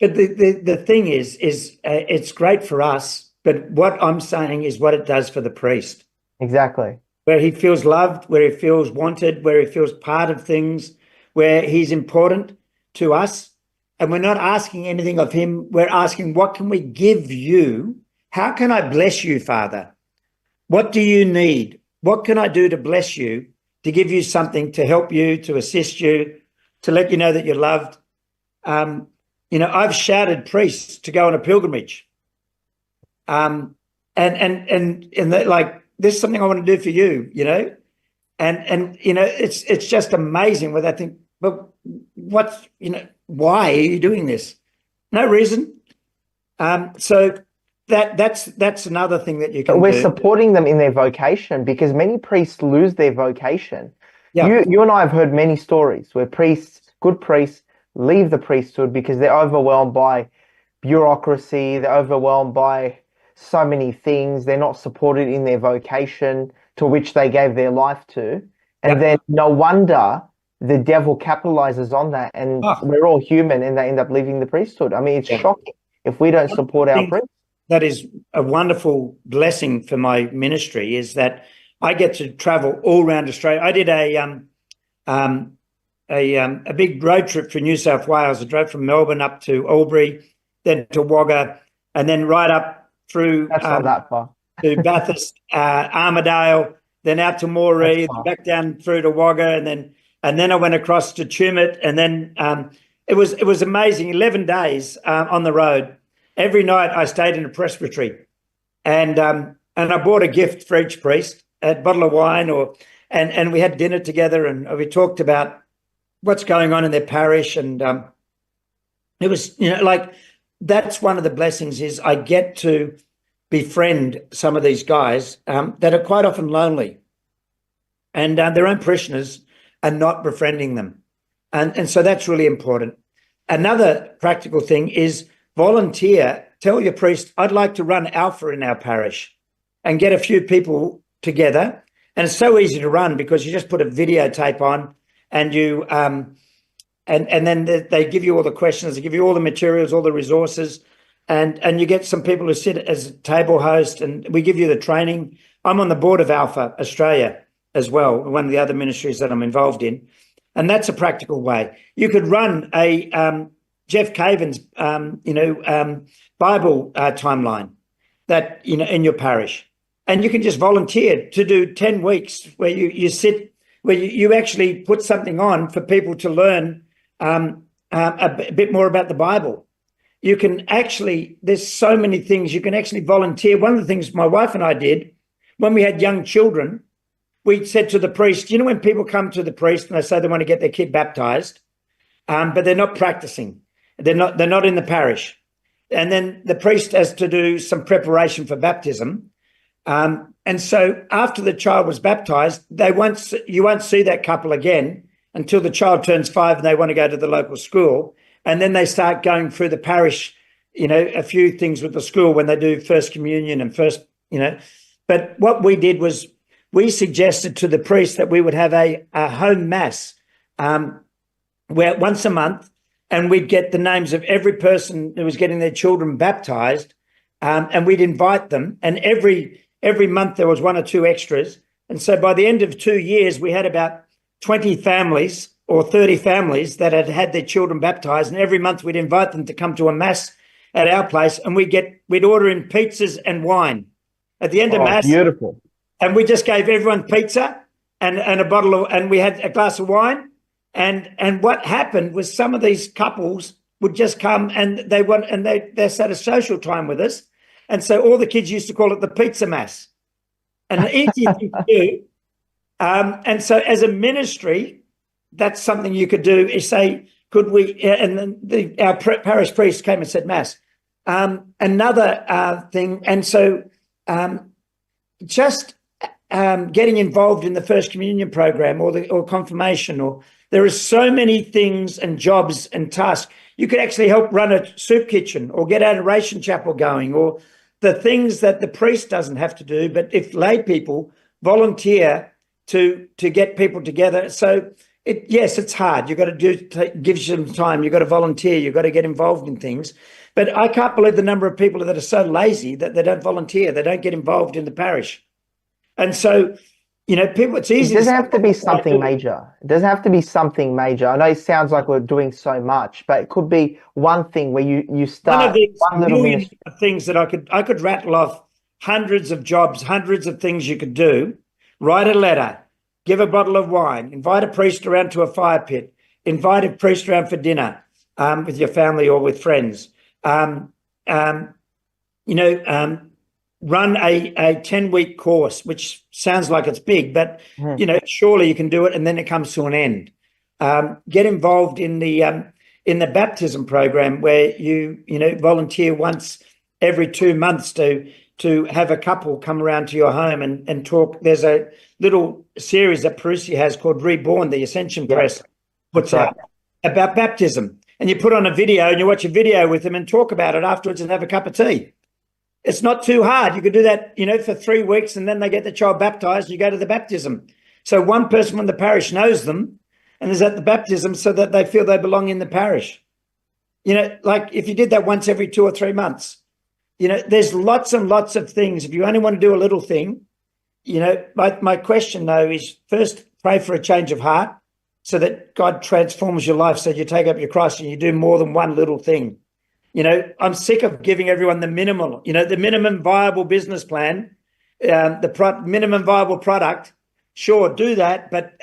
But the thing is it's great for us, but what I'm saying is what it does for the priest. Exactly. Where he feels loved, where he feels wanted, where he feels part of things, where he's important to us. And we're not asking anything of him. We're asking, what can we give you? How can I bless you, Father? What do you need? What can I do to bless you, to give you something, to help you, to assist you, to let you know that you're loved? I've shouted priests to go on a pilgrimage. And they're like, this is something I want to do for you, and it's just amazing where they think, well, why are you doing this? No reason. So that's another thing that you can do. We're supporting them in their vocation, because many priests lose their vocation. Yeah. You and I have heard many stories where good priests, leave the priesthood because they're overwhelmed by bureaucracy, they're overwhelmed by so many things, they're not supported in their vocation to which they gave their life to. And then no wonder the devil capitalizes on that, and we're all human, and they end up leaving the priesthood. I mean, it's shocking if we don't support our priests. That is a wonderful blessing for my ministry, is that I get to travel all around Australia. I did a big road trip for New South Wales. I drove from Melbourne up to Albury, then to Wagga, and then right up through That's not that far. to Bathurst, Armidale, then out to Moree, back down through to Wagga, and then I went across to Tumut, and then it was amazing. 11 days on the road. Every night I stayed in a presbytery, and I bought a gift for each priest, a bottle of wine, and we had dinner together, and we talked about what's going on in their parish, and it was that's one of the blessings, is I get to befriend some of these guys that are quite often lonely, and their own parishioners are not befriending them. And so that's really important. Another practical thing is volunteer. Tell your priest, I'd like to run Alpha in our parish, and get a few people together. And it's so easy to run because you just put a videotape on, and you and then they give you all the questions, they give you all the materials, all the resources, and you get some people who sit as a table host, and we give you the training. I'm on the board of Alpha Australia as well, one of the other ministries that I'm involved in, and that's a practical way. You could run a Jeff Caven's Bible timeline that in your parish. and you can just volunteer to do 10 weeks where you sit, where you actually put something on for people to learn a bit more about the Bible. You can actually, there's so many things you can actually volunteer. One of the things my wife and I did when we had young children, we said to the priest, you know, when people come to the priest and they say they want to get their kid baptized, but they're not practicing, they're not in the parish, and then the priest has to do some preparation for baptism, and so after the child was baptized, you won't see that couple again until the child turns 5 and they want to go to the local school, and then they start going through the parish, you know, a few things with the school when they do first communion and first, you know. But what we did was we suggested to the priest that we would have a home mass where once a month, and we'd get the names of every person who was getting their children baptized, and we'd invite them. And every month there was 1 or 2 extras. And so by the end of 2 years, we had about 20 families or 30 families that had had their children baptized. And every month we'd invite them to come to a mass at our place, and we'd order in pizzas and wine at the end of mass. Beautiful. And we just gave everyone pizza and a bottle of, and we had a glass of wine. And what happened was some of these couples would just come and they sat a social time with us. And so all the kids used to call it the pizza mass. And an easy thing to do. And so as a ministry, that's something you could do is say, could we, and then our parish priest came and said mass. Another thing, and so just getting involved in the First Communion program or confirmation, or there are so many things and jobs and tasks. You could actually help run a soup kitchen or get adoration chapel going, or the things that the priest doesn't have to do, but if lay people volunteer to get people together. So yes, it's hard. You've got to give you some time. You've got to volunteer. You've got to get involved in things. But I can't believe the number of people that are so lazy that they don't volunteer. They don't get involved in the parish. And so, you know, people, it's easy. It doesn't have to be something major. It doesn't have to be something major. I know it sounds like we're doing so much, but it could be one thing where you start one of these one little ministry. Things that I could rattle off hundreds of jobs, hundreds of things you could do. Write a letter, give a bottle of wine, invite a priest around to a fire pit, invite a priest around for dinner with your family or with friends. Run a 10-week course, which sounds like it's big, but you know, surely you can do it, and then it comes to an end. Get involved in the baptism program, where you volunteer once every 2 months to have a couple come around to your home and talk. There's a little series that Parousia has called Reborn, the Ascension Press puts out about baptism, and you put on a video and you watch a video with them and talk about it afterwards and have a cup of tea. It's not too hard. You could do that, you know, for 3 weeks, and then they get the child baptized. You go to the baptism. So one person from the parish knows them and is at the baptism so that they feel they belong in the parish. You know, like if you did that once every 2 or 3 months, you know, there's lots and lots of things. If you only want to do a little thing, you know, my question though is first pray for a change of heart so that God transforms your life, so you take up your cross and you do more than one little thing. You know, I'm sick of giving everyone the minimal, you know, the minimum viable business plan, the minimum viable product. Sure, do that. But,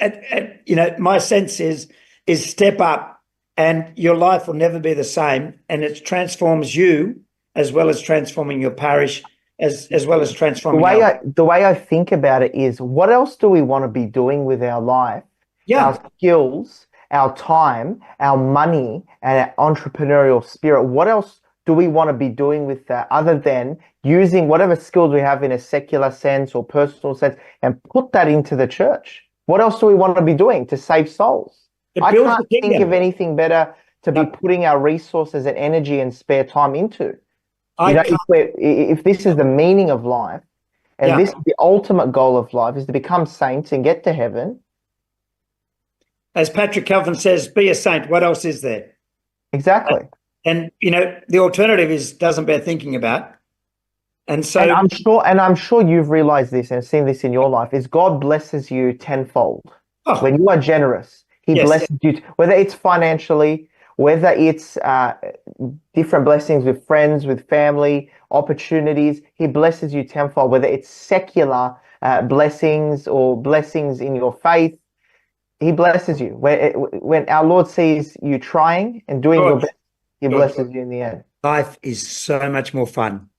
you know, my sense is step up and your life will never be the same. And it transforms you as well as transforming your parish, as well as transforming the way I think about it is, what else do we want to be doing with our life? Yeah. Our skills, our time, our money, and our entrepreneurial spirit. What else do we want to be doing with that other than using whatever skills we have in a secular sense or personal sense and put that into the church? What else do we want to be doing to save souls? I can't think of anything better to be putting our resources and energy and spare time into. You know, if this is the meaning of life, and this is the ultimate goal of life, is to become saints and get to heaven. As Patrick Calvin says, be a saint. What else is there? Exactly. And you know, the alternative doesn't bear thinking about. And so, and I'm sure you've realized this and seen this in your life, is God blesses you tenfold. When you are generous, he blesses you, whether it's financially, whether it's different blessings with friends, with family, opportunities. He blesses you tenfold, whether it's secular blessings or blessings in your faith. He blesses you. When our Lord sees you trying and doing your best, he blesses you in the end. Life is so much more fun.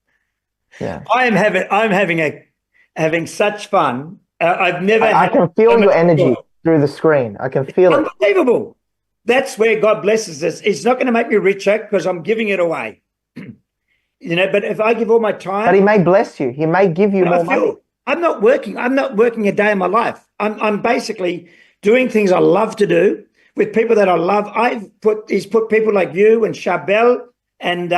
Yeah, I'm having such fun. I've never. I can feel your energy through the screen. I can feel it. Unbelievable. That's where God blesses us. It's not going to make me richer because I'm giving it away. But if I give all my time, but he may bless you. He may give you more money. I'm not working a day in my life. I'm basically doing things I love to do with people that I love. He's put people like you and Charbel and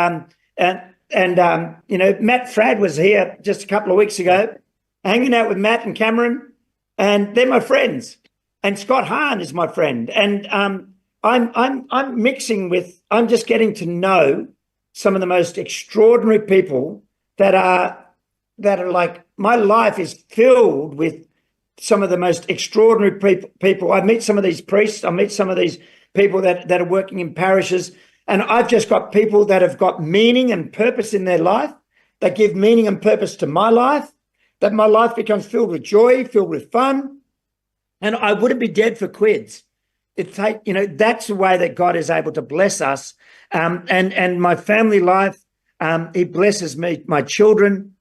Matt Frad was here just a couple of weeks ago, hanging out with Matt and Cameron, and they're my friends. And Scott Hahn is my friend. And I'm mixing with. I'm just getting to know some of the most extraordinary people that are like, my life is filled with some of the most extraordinary people. I meet some of these priests. I meet some of these people that are working in parishes. And I've just got people that have got meaning and purpose in their life, that give meaning and purpose to my life, that my life becomes filled with joy, filled with fun. And I wouldn't be dead for quids. That's the way that God is able to bless us. And my family life, he blesses me, my children,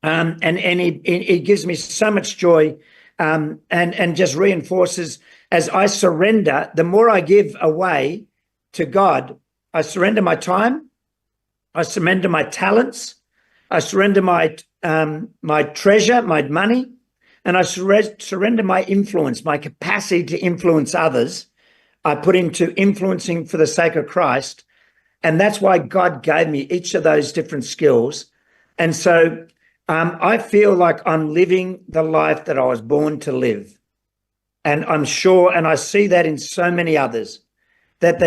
and he gives me so much joy, and just reinforces as I surrender. The more I give away to God, I surrender my time, I surrender my talents, I surrender my treasure, my money, and I surrender my influence, my capacity to influence others. I put into influencing for the sake of Christ. And that's why God gave me each of those different skills. And so I feel like I'm living the life that I was born to live. And I'm sure, and I see that in so many others, that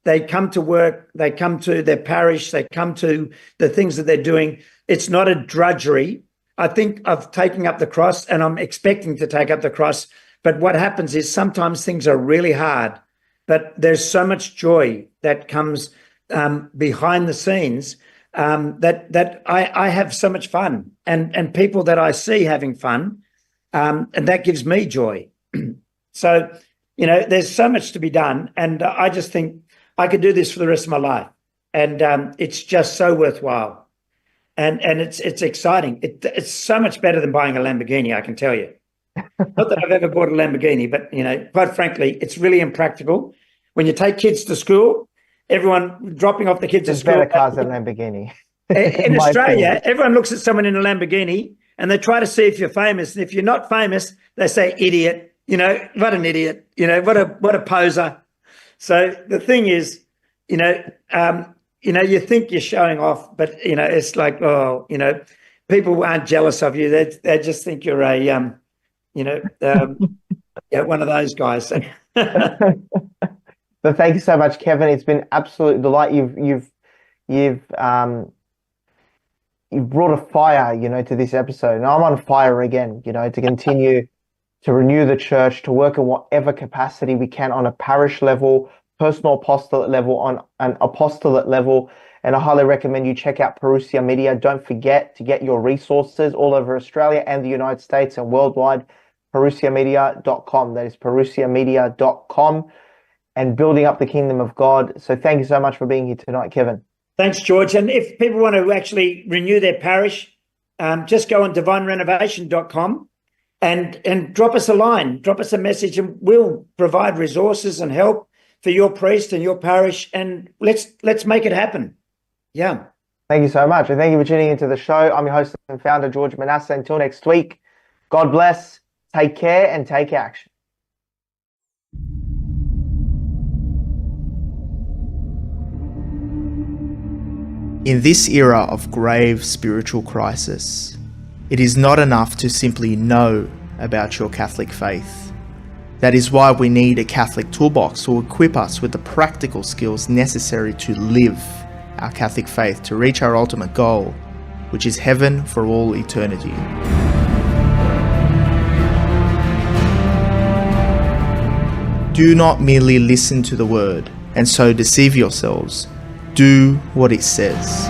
they come to work, they come to their parish, they come to the things that they're doing. It's not a drudgery. I think of taking up the cross, and I'm expecting to take up the cross. But what happens is sometimes things are really hard, but there's so much joy that comes behind the scenes, that I have so much fun, and people that I see having fun, and that gives me joy. So, there's so much to be done, and I just think I could do this for the rest of my life, and it's just so worthwhile. And it's exciting. It's so much better than buying a Lamborghini, I can tell you. Not that I've ever bought a Lamborghini, but, quite frankly, it's really impractical. When you take kids to school, everyone dropping off the kids at school. Better cars than Lamborghini. In Australia, everyone looks at someone in a Lamborghini and they try to see if you're famous. And if you're not famous, they say, idiot, what an idiot, what a poser. So the thing is, you think you're showing off, but, it's like, people aren't jealous of you. They just think you're a, one of those guys. But thank you so much, Kevin. It's been absolute delight. You've brought a fire, to this episode, and I'm on fire again, to continue to renew the church, to work in whatever capacity we can on a parish level, personal apostolate level, on an apostolate level. And I highly recommend you check out Parousia Media. Don't forget to get your resources all over Australia and the United States and worldwide. ParousiaMedia.com. That is ParousiaMedia.com, and building up the kingdom of God. So thank you so much for being here tonight, Kevin. Thanks, George. And if people want to actually renew their parish, just go on divinerenovation.com and drop us a line, drop us a message, and we'll provide resources and help for your priest and your parish, and let's make it happen. Yeah. Thank you so much. And thank you for tuning into the show. I'm your host and founder, George Manassa. Until next week, God bless, take care, and take action. In this era of grave spiritual crisis, it is not enough to simply know about your Catholic faith. That is why we need a Catholic toolbox to equip us with the practical skills necessary to live our Catholic faith to reach our ultimate goal, which is heaven for all eternity. Do not merely listen to the word, and so deceive yourselves. Do what it says.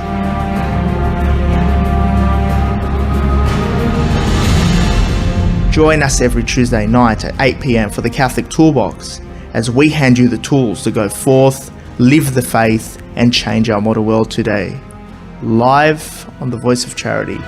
Join us every Tuesday night at 8 p.m. for the Catholic Toolbox as we hand you the tools to go forth, live the faith, and change our modern world today. Live on the Voice of Charity.